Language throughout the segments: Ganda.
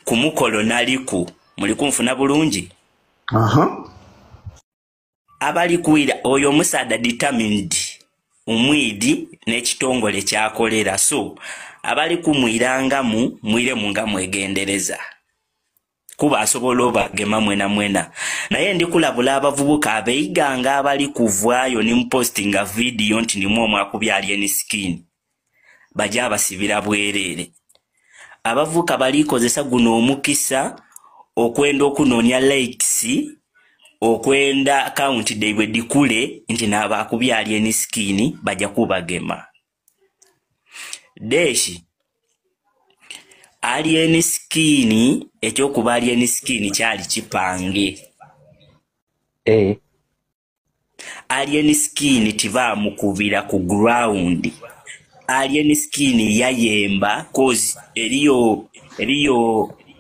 kumukolo naliku muli kunfuna bulungi abali kuwira oyo omusaada determined umwidi n'ekitongole kyakolera so abali kumwirangamu mwiremu nga mwegendereza kuba asobola obagema mwena naye ndi kulabula abavubuka abeiganga abali kuvaayo ni mpostinga video nti nimwo mwakubya alien skin bajja abasibira bwerere abavubuka bali kozesa guno omukisa okwenda okunoonya likes okwenda account deibwe dikule nti nabakubya alien skin bajja kubagema deshi alien skin ekyokuba alien skin kyali kipange alien skin tiva mukubira ku ground alien skin yayemba cause eliyo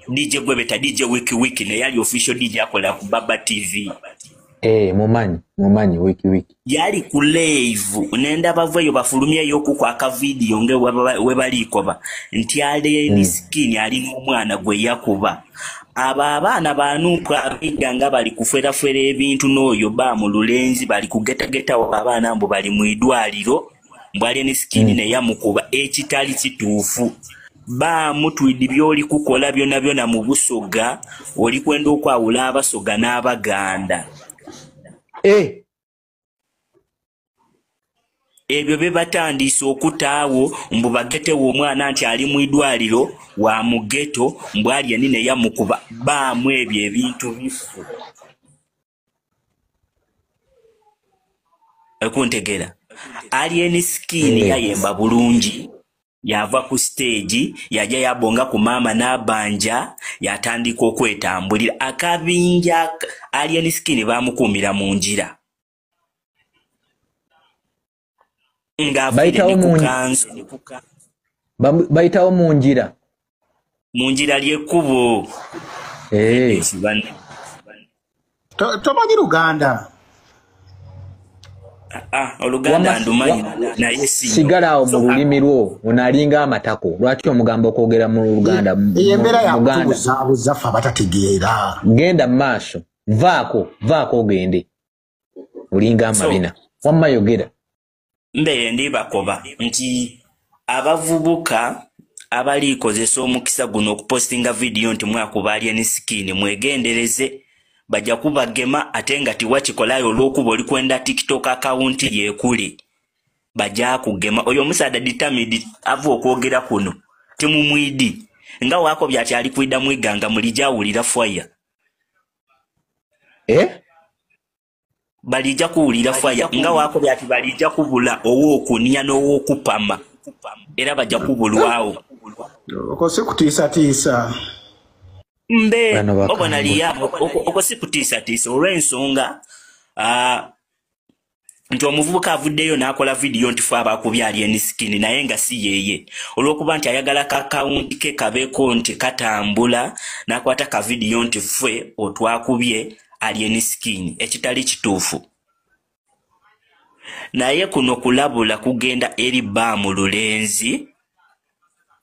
DJ Gwebeta DJ wiki ne yali official DJ akola ku Baba TV mumanyi wiki yali ku live nenda bavayo bafulumye yoku kwa ka video nge webalikoba nti alien skin ali n'omwana gwe yakuba abaana banuka abiganga bali kufera ebintu n'oyo ba mu lulenzi bali kugeta abaana mbo bali mu idwaliro mbwalien skin ne yamukuba ekitali kituufu ba mutwidi byoli kukola byona mu busoga oli kwenda okwawula abasoga n'abaganda ebyo bebatandise okutaawo mbu bagetewo omwana nti ali mu idwaliro wa mugeto mbwali yanine yamukuba baamu ebyo ebintu bifu ekuntegera alien skin yayemba bulungi yava ku stage yaja yabonga ku mama n'abanja yatandika okwetambulira akabinja alien skin bamukumira mu njira nga bayitawo mu njira lyekkubo tomanyi Luganda Oluganda ndumanyi naye sigalawo mu lulimi lwo unalinga amatako lwaki omugambo okwogera mu Luganda eyembera yakutubuza ffe abatategeera genda mu maaso vaako ogende olinga amabina wamma yogera mbeere ndibakoba nti abavubuka abalikozesa omukisa guno okupostinga video nti mwakuba alien skin mwegendereze bajja kubagema ate nga tiwakikolayo olw'okuba oli kwenda TikTok account yekuli bajja kugema oyo omusaada determined ava okwogera kuno timumwidi nga wako byati ali kwida mwiganga mulijawulira fire balija kuwulira fire nga wako byati balija kubula ow'okunia n'ow'okupama era bajja kubulwawo okose kutiisa mbe obona liya okosikutiisa olw'ensonga nti omuvubuka avuddeyo n'akola video nti fe abakubya alien skin naye nga si yeeye olw'okuba nti ayagala kakawunti ke kabeeko nti katambula n'akwata ka video nti ffe otwakubye alien skin ekitali kituufu naye kuno kulabula kugenda eri baamu lulenzi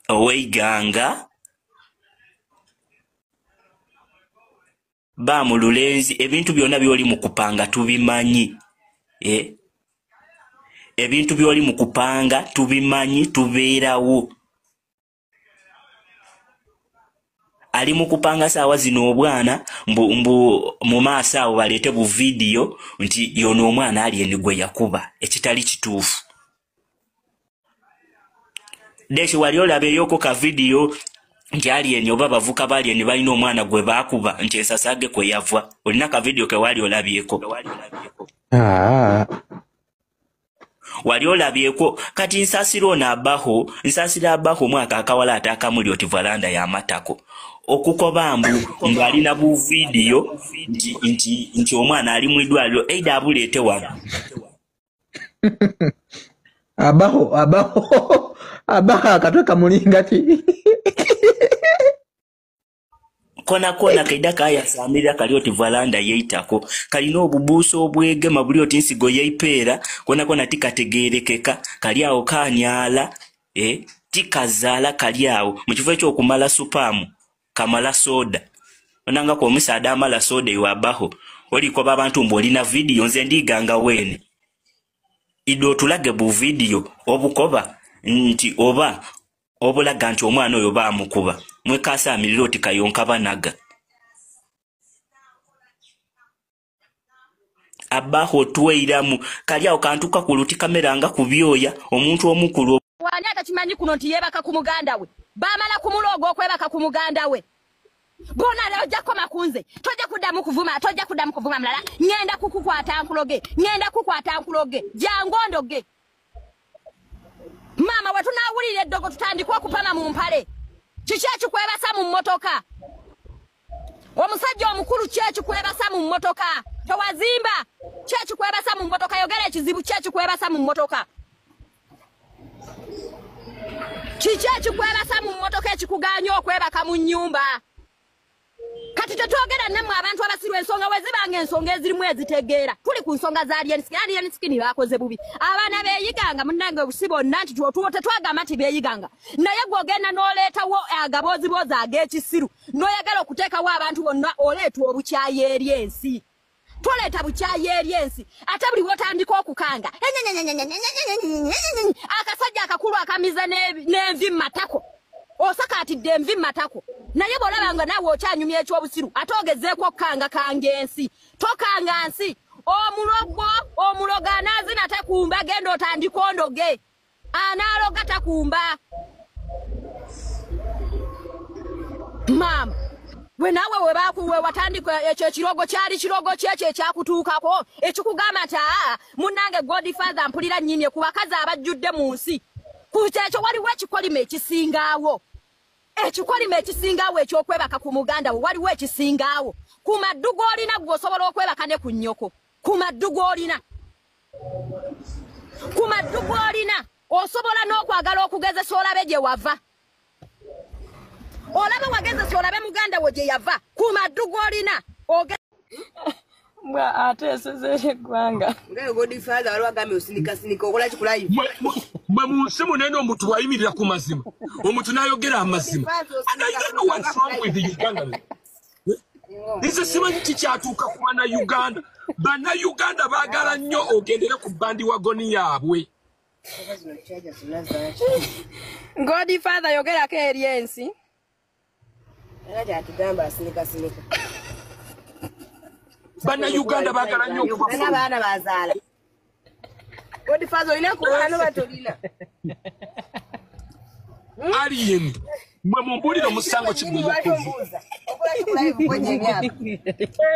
oweiganga baamu lulenzi ebintu byonna byoli mu kupanga tubimanyi ebintu byoli mu kupanga tubimanyi tubeerawo ali mu kupanga saawa zino obwana mbu mu maaso awo baleete bu video nti yono omwana alien gwe yakuba ekitali kituufu deshi wali olabeyoko ka video nti alien oba bavuka balien balina omwana gwe bakuba nti ensasage kwe yava olina ka video ke wali olabyeko wali olabyeko kati nsasiro n'abaho nsasira abaho mwaka akawala atakamuli oti valanda ya matako okukoba mbu alina bu video nti omwana ali mu idwaliro eida abuleete wano abaho akatweka mulingati kona kaida kaya samira kali oti valanda yeitako kalina obubuuso obwegema buli oti nsigo yeipera kona tikategerekeka kali awo kanyala tikazaala kali awo mu kifo ekyokumala supamu kamala soda onanga ko omusaada amala soda iwabaho oliko babantu mbolina video nze ndiganga wene ido tulage bu video obukoba nti oba obulaga nti omwana oyo baamukuba mwekasa amiriro tikayonka banaga abaho tweiramu kali awo kantuka kuluti kamera nga kubyoya omuntu omukulu wani atakimanyi kuno nti yebaka ku muganda we bamala kumulogo okwebaka ku muganda we bona leo jako makunze toja kudamu kuvuma mlala ngenda kukukwata nkuloge jangondoge mama watu nawulire dogo tutandikwa kupama mu mpale kichechu kwebasa mu motoka omusajja omukulu chechu kwebasa mu motoka towazimba chechu kwebasa mu motoka yogera ekizibu chechu kwebasa mu motoka kichechu kwebasa mu motoka ekikuganya okwebaka mu nyumba kati tetwogera namwe abantu abasirwa ensonga wezibanga ensonga ezirimu ezitegeera tuli ku nsonga za alien skin bakoze bubi abaana beyiganga munnange obusibo nanti tetwagamba nti beyiganga naye gwogenda n'oleetawo agabozibozi ag'ekisiru n'oyagala okuteekawo abantu bonna oleeta obukyayi eri ensi toleeta bukyayi eri ensi ate buli wotandika okukanga akasajja akakulu akamiza n'envi mu matako osakatidde envi mu matako naye bolabanga nawe okyanyumya ekyobusiru ate ogezeeko okukanga ensi tokanga nsi omuloga anaazina takumba genda otandika ondoge anaaloga takumba mama we nawe webakuwe watandika ekyo ekirogo kyali kirogo kyekyo ekyakutuukako ekikugamba nti munnange Godfather mpulira nnyimye ku bakazi abajjudde mu nsi kukyekyo waliwo ekikolima ekisingaawo ekyokwebaka ku muganda we waliwo ekisingaawo ku maddugo olina gwosobola okwebaka ne ku nnyoko ku maddugo olina osobola n'okwagala okugezesa olabe gye wava olaba wagezesa olabe muganda we gye yava ku maddugo olina mbwa ate esezere eggwanga ngayo Godfather waliwo agambye osinikasinika okola kikulayivu mwe mu nsi munene omuntu wayimirira ku mazima omuntu n'ayogera amazima nze simanyi kikyatuuka ku bannayuganda bannayuganda baagala nnyo ogendere ku bandi wagoni yaabwe Godfather yogerako eri ensi bannayuganda baagala nnyo n'abaana bazaala Godfather olina kubaano batolina alien mwe mumbulire omusango kigumba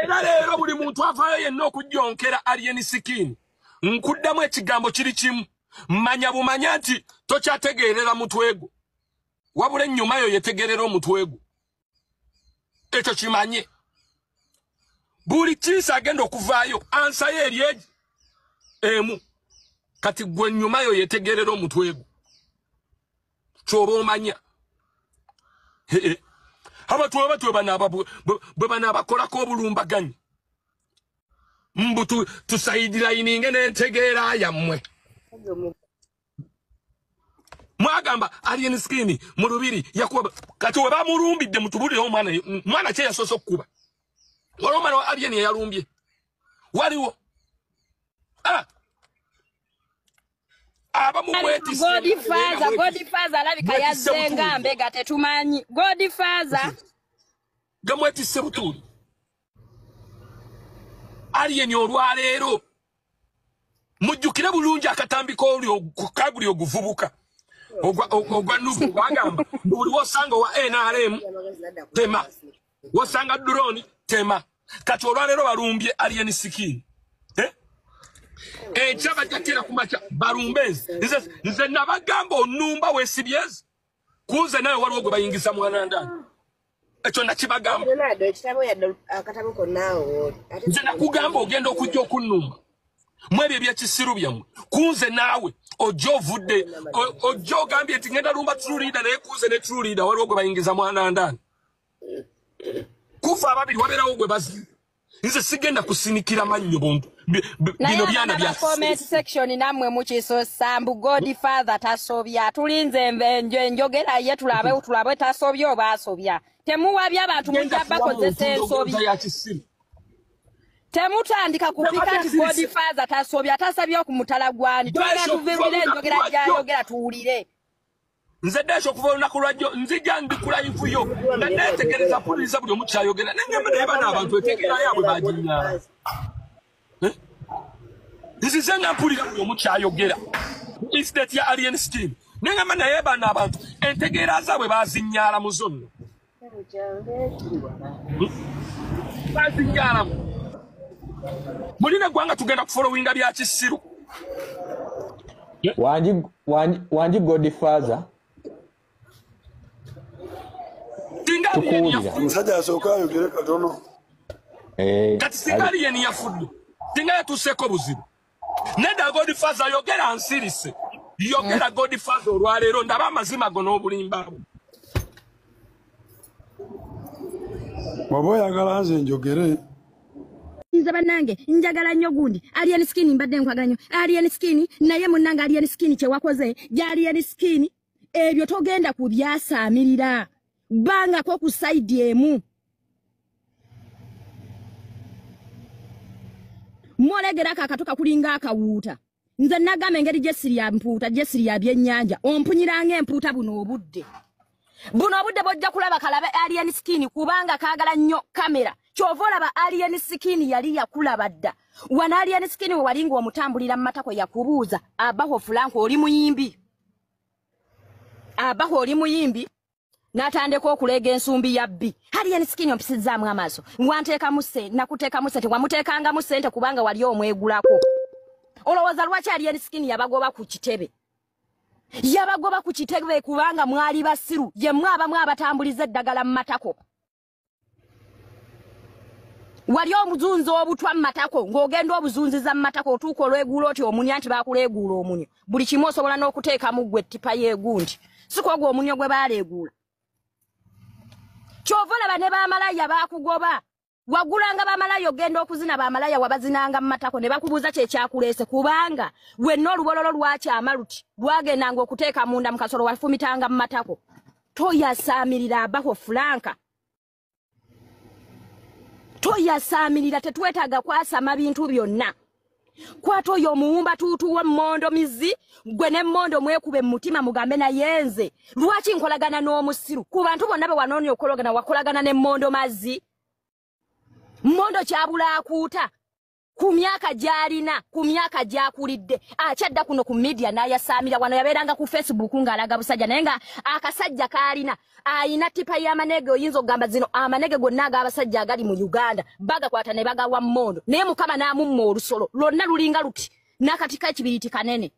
era leero buli muntu avaayo yenna okujjonkera alien skin nkuddamu ekigambo kiri kimu manya bumanya nti tokyategeerera mutwe gwo wabula ennyuma yo yetegerera omutwe gwo ekyo kimanye buli kiisa agenda okuvaayo ansayo eri egi emu kati gwe ennyuma yo yetegerera omutwe gwo kyoba omanya abatwe bwe banaabakolako obulumbaganyi mbu tusaidiraininge n'entegeera yammwe mwagamba alien skin mu lubiri yakuba kati we bamulumbidde mutubulire omwana kye yasoose okukuba waliwo omwana wa alien eyalumbye waliwo Godfather alabika yazzenga mbega tetumanyi Godfather gamwetisse butuuli alien olwaleero mujjukire bulungi akatambi kaguli oguvubuka ogwa nuvu bagamba buli wosanga wa NRM tema wosanga drone tema kati olwaleero balumbye alien skin chaba jatira kumacha barumbezi nze nabagamba onumba wesibyezi kuze nawe waliwo gwe bayingisa mwana ndani ekyo nakibagamba nze nakugamba ogenda okujja okunumba mwebyo ebyekisiru byammwe kunze naawe ojja ovudde ojja ogambye nti ngenda lumba true leader naye kuze ne true leader waliwo gwe bayingiza mwana ndani kufa ababiri wabeerawo gwe bazi nze sigenda kusinikira mannyo bontu bino byana bya comment section namwe mukiso sambu Godfather tasobya tulinze enjogera ye tulabe tasobya oba asobya temuwabya abantu mujja bakozesa ensobi temutandika kupika ti Godfather tasobya tasabye okumutala gwani twala tuvibire njogera jayogera tuwulire nze desho kuva olunaku lwajjo nzija ndikula ivuyo nanetegereza puliriza buli omu kyayogera nengamba naye bano abantu etegeera yaabwe baginyala nzize nga mpulira buli omu kyayogera incident ya Alien Skin nengamba naye bano abantu entegeera zaabwe bazinyala mu zonna bazinyalamu mulina gwanga tugenda kufollowinga bya kisiru wanji Godfather omusajja asooka ayogere katono kati singali yeni yafudde tinga yatuseeko buzibu nedda Godfather yogera nsirise yogera Godfather olwaleero ndaba amazima go n'obulimba bw'oba oyagala nze njogere nze bannange njagala nnyo gundi Alien Skin mbadde nkwagala nnyo Alien Skin naye munnange Alien Skin kye wakoze Alien Skin ebyo togenda kubyasaamirira bangako ku side emu mwolegera kakatoka kulinga akawuuta nze nagamba engeri Jesiri ya mpuuta Jesiri ya byennyanja ompunyiranga empuuta buno obudde bojja kulaba kalabe Alien Skin kubanga kaagala nnyo kamera chovola ba Alien Skin yali yakulaba dda wana Alien Skin walinga omutambulira matako yakubuuza abaho Franco oli muyimbi natandeko okulega ensumbi yabbi Alien Skin ompisizzaamu amaaso ngwanteeka muse nakuteeka muse tewamuteekanga mu ssente kubanga wali omwegulako olowooza lwaki Alien Skin yabagoba ku kitebe kubanga mwali basiru ye mwabamu abatambuliza eddagala mu matako wali omuzunzi obutwa mu matako ng'ogenda obuzunziza mu matako otuuka olweguula oti omunya nti baakuleeguula omunyo buli kimu osobola n'okuteekamu ggwe ettipa y'egundi si kwogwo omunyo gwe baaleeguula kyova olaba ne baamalaya baakugoba wagulanga baamalaya ogenda okuzina baamalaya wabazinanga mu matako ne bakubuuza kyekyakuleese kubanga wenna olubololo lwakyama luti lwagendanga okuteeka munda mu kasolo wafumitanga mu matako toyasaamirira abaho Franka toyasaamirira tetwetaaga kwasama bintu byonna kwata oyo omuwumba tuutuwa mmondo mizi gwe ne mmondo mwekube mu mutima mugambe naye nze lwaki nkolagana n'omusiru ku bantu bonna be wanoonye okolagana wakolagana ne mmondo mazzi mmondo kyabula akuuta ku myaka gy'alina ku myaka gy'akulidde akyadda kuno ku media n'ayasaamira wano yabeeranga ku Facebook ng'alaga busajja naye nga akasajja k'alina ayina tipa y'amanege oyinza okugamba zino amanege gonna ag'abasajja agali mu Uganda bagakwata ne bagawa mmondo naye Mukama n'amumma olusolo lwonna lulinga luti n'akatika ekibiriiti kanene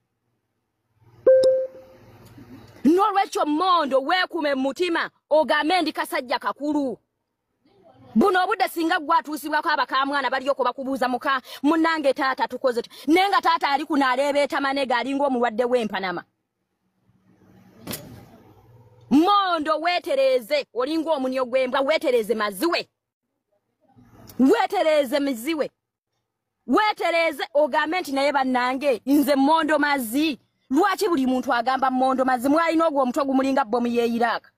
n'olwekyo mmondo weekume mu mutima ogambe ndi kasajja kakulu buno obudde singa gwatuusibwako abakamwana balyoko bakubuuza muka munnange taata tukoze nenga taata ali kuno aleebeeta manege alinga omulwadde w'empanama mmondo weetereeze olinga omunyo gw'embwa weetereeze maziwe weetereeze miziwe weetereeze ogambe nti naye bannange nze mmondo mazi lwaki buli muntu agamba mmondo mazi mwalina ogwo omutwe gumulinga bbomu y'Iraq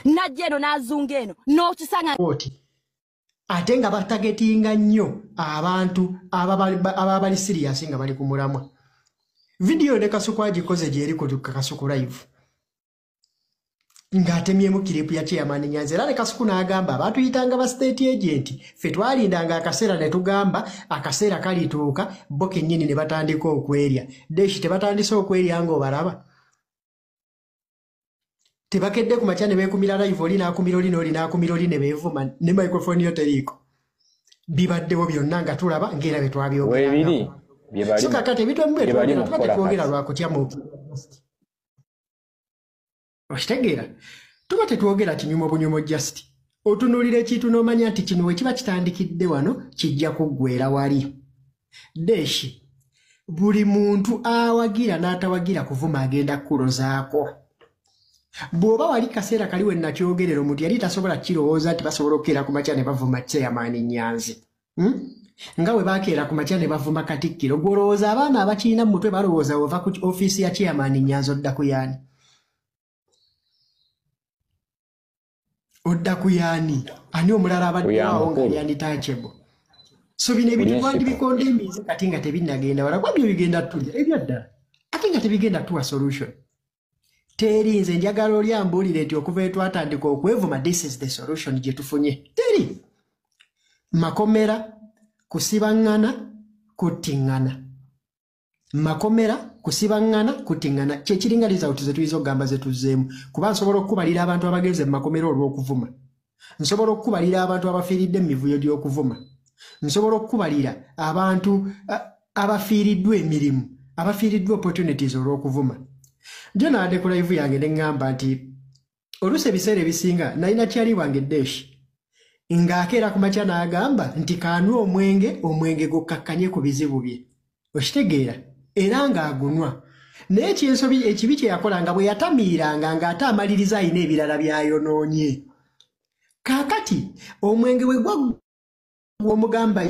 najjeno n'azunga eno n'okisanga ate nga batagetinga nnyo abantu ababali serious nga bali ku mulamwa video ne Kasuku agikoze gyeri ku Kasuku live ng'atemyemu kiripu ya chairman Nyanzi era ne Kasuku n'agamba batuyitanga ba state agent ffe twalindanga akaseera ne tugamba akaseera kalituuka bo kennyini ne batandika okwerya deshi tebatandise okwerya ng'obalaba tebakedde ku makyane beekumira live oli n'akumira oli n'oli n'akumira oli ne beevuma ne microphone yo teriiko bibaddewo byonna nga tulaba ng'era bye twabyogera so kakati ebitwemu twogera lwakutya mu okitegeera tuba tetwogera kinyumo bunyumo just otunuulira ekintu n'omanya nti kino we kiba kitandikidde wano kijja kuggweera wali deshi buli muntu awagira n'atawagira kuvuma agenda kukulozaako bw'oba wali kaseera kali we nakyogerera omuntu yali tasobola kirowooza nti basobola okukeera ku makya ne bavuma chairman Nyanzi nga we bakeera ku makya ne bavuma Katikkiro gw'olowooza abaana abakiina mu mutwe balowooza ova ku ofiisi ya chairman Nyanzi odda ku yaani Odda kuyani ani omulala abadde awo nga yandi touchable. So bino ebintu twandibikondo emize kati nga tebinnagenda wala kwabyo bigenda tulya ebyadda ate nga tebigenda tuwa solution. Teri nze njagala oli ambuulire nti okuva twatandika okwevuma this is the solution gye tufunye. Teri makomera kusibangana kutingana. Makomera kusibangana kutingana kye kiringaliza utuze tuizo gamba zetuzeemu kuba nsobola okubalira abantu abagenze makomera olw'okuvuma. Nsobola okubalira abantu abafiiridde emivuyo gy'okuvuma. Nsobola okubalira abantu abafiiriddwa emirimu abafiiriddwa opportunities olw'okuvuma. Njo naadde ku live yange ne ngamba nti oluusi ebiseera ebisinga nalina kyali wange Deshi ng'akeera ku makya n'agamba nti kaanwa omwenge gukkakkanye ku bizibu bye. Okitegeera era ng'agunwa naye ekyensobi ekibi kye yakola nga bwe yatamiiranga ng'ate amaliriza alina ebirala byayonoonye. Kaakati omwenge we gw'omugamba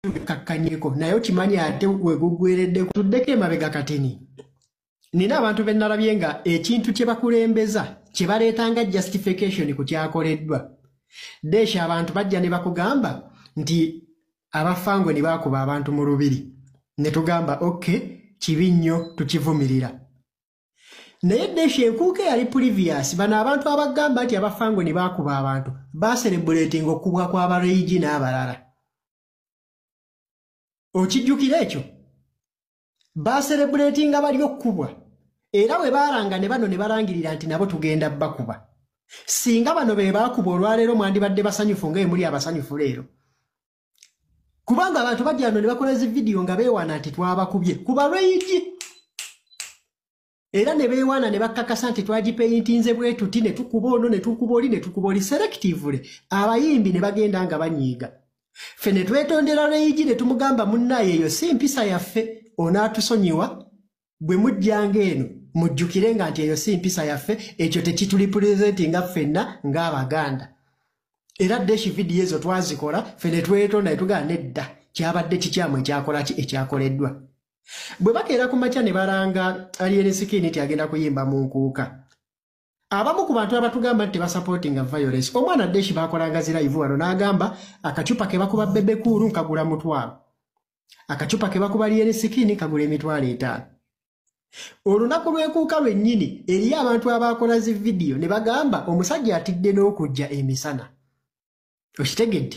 gukkakkanyeko naye okimanyi ate we guggweredde tuddeko emabega kateni. Nina abantu be nalabye nga ekintu kye bakulembeza kye baleetanga justification ku kyakoleddwa. Deshi abantu bajja ne bakugamba nti abafangwe ne bakuba abantu mu lubiri. Ne tugamba okay kibi nnyo tukivumirira. Naye Deshi enkuuke yali previous bano abantu abagamba nti abafangwe ne bakuba abantu baserebulating okubwa kw'abareigi n'abalala. Okijjukira ekyo? Baserebulating bali okubwa era we baranga ne bano ne barangirira nti nabo tugenda bakuba. Singa bano be bakuba olwaleero mwandibadde basanyufu nga muri abasanyufu leero. Kubanga abantu bajja ne bakola zi video nga beewana nti twabakubye kuba reigi. Era ne beewana ne bakkakasa nti twagipeyintinze bwe tuti ne tukuba ono ne tukuba oli ne tukuba oli selectively abayimbi ne bagenda nga banyiiga. Ffe ne twetondera reigi ne tumugamba munnaye eyo si mpisa yaffe onaatusonyiwa bwe mujjanga eno mujjukire nga nti eyo si mpisa yaffe ekyo tekitulipresentinga ffenna ng'Abaganda. Era Deshi video ezo twazikola ffe ne twetonda ne tugamba nedda kyabadde kikyamu ekyakoleddwa. Bwe bakeera ku makya ne balanga Alien Skin nti agenda kuyimba mu nkuuka. Abamu ku bantu abatugamba nti basupportinga violence omwana Deshi bakolanga zi live wano n'agamba akacupa ke bakuba bebe kuru nkagula mutwalo. Akacupa ke bakuba Alien Skin kagula emitwalo 5. Olunaku lw'enkuuka lwennyini eriyo abantu abakola zi video ne bagamba omusajja atidde n'okujja emisana. Okitegedde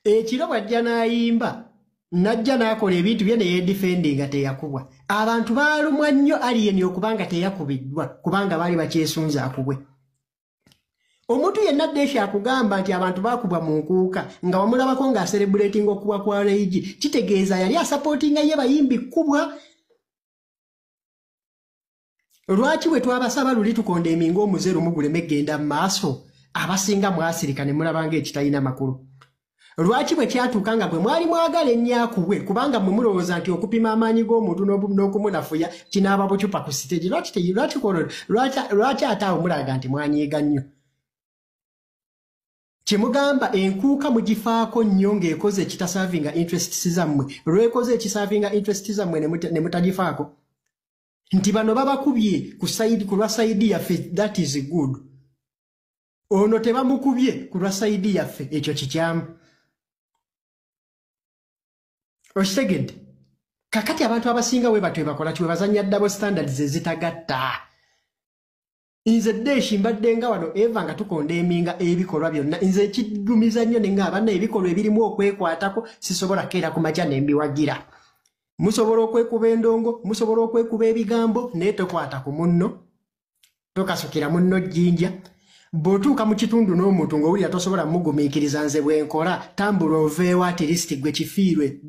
ekiro bwajja n'ayimba najja n'akola ebintu bye ne yeedifendinga teyakubwa. Abantu baalumwa nnyo Alien okubanga teyakubiddwa kubanga baali bakyesunza akubwe. Omuntu yenna Deshi akugamba nti abantu baakubwa mu nkuuka nga wamulabako ng'aserebulating okubwa kwa reigi kitegeeza yali asupportinga ye bayimbi kubwa. Lwaki bwe twabasaba luli tukonda emingo omuzeru muguleme genda mu maaso abasinga mwasirika ne mulabanga ekitalina makulu? Lwaki bwe kyatuuka nga bwe mwali mwagala ennyakubwe kubanga mwe mulowooza nti okupima amaanyi g'omuntu n'okumunafuya kinaaba bucupa ku siteegi lwaki ate awo mulaga nti mwanyiiga nnyo? Kyemugamba enkuuka mugifaako nnyo ng'ekoze ekitasavinga interests zammwe lw'ekoze ekisavinga interests zammwe ne mutagifaako nti bano babakubye ku lwa sayidi yaffe that is good. Ono tebamukubye ku lwa sayidi yaffe ekyo kikyamu. Okitegedde kakati abantu abasinga we batwe bakola kiwe bazanya double standards ezitagatta. Nze Deshi mbadde nga wano eva nga tukonda eminga ebikolwa byonna nze ekiggumiza nnyo ne ngaba na ebikolwa ebirimu okwekwatako sisobola keera ku makya ne mbiwagira. Musobola okwekuba endongo musobola okwekuba ebigambo naye tokwata ku munno tokasukira munno jjinja. Bw'otuuka mu kitundu n'omuntu ng'owulira tosobola mugumiikiriza nze bw'enkola tambula oveewo at least gwe kifiirwe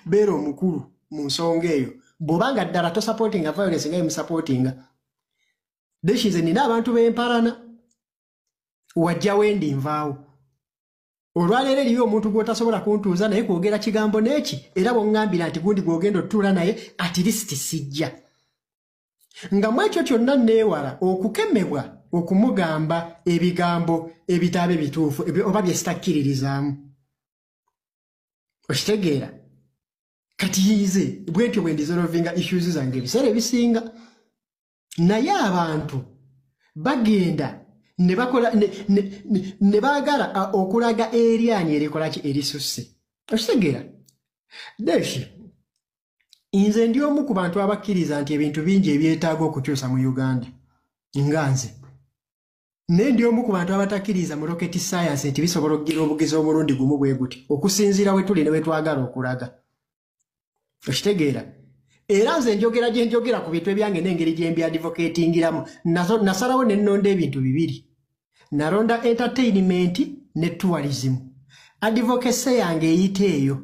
beera omukulu mu nsonga eyo. Bw'obanga ddala tosupportinga violence nga yemusupportinga. Deshi nze nina abantu b'empalana wajja wendi nvaawo. Olwaleero eriyo omuntu gw'otasobola kuntuuza naye kwogera kigambo n'eki era bw'oŋŋambira nti gundi gw'ogenda otutuula naye at least sijja. Nga mu ekyo kyonna neewala okukemebwa okumugamba ebigambo ebitaabe bituufu oba bye sitakkiririzaamu. Okitegeera? Kati yize bwetyo bwe ndizolovinga issues zange ebiseera ebisinga. Naye abantu bagenda ne bakola ne baagala okulaga eryanyi erikola ki erisusse okitegeera Deshi inze ndi omu ku bantu abakkiriza nti ebintu bingi ebyetaaga okukyusa mu Uganda nganze ne ndi omu ku bantu abatakkiriza mu rocket science nti bisobola okugira obugizi omulundi gumu bwe guti okusinziira we tuli ne we twagala okulaga okitegeera era nze njogera gye njogera ku bintu ebyange n'engeri gye mbi advocatingiramu nasalawo ne nnonda ebintu bibiri naronda entertainment ne tourism advocacy yange eyite eyo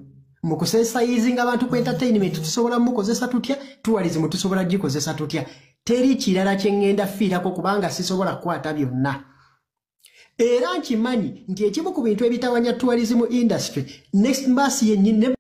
mu kusensayizinga abantu ku entertainment tusobola mukozesa tutya tourism tusobola gikozesa tutya teri kirala kye ngenda fiirako kubanga sisobola kukwata byonna era nkimanyi nti ekimu ku bintu ebitawanya tourism industry next mbasi yennyini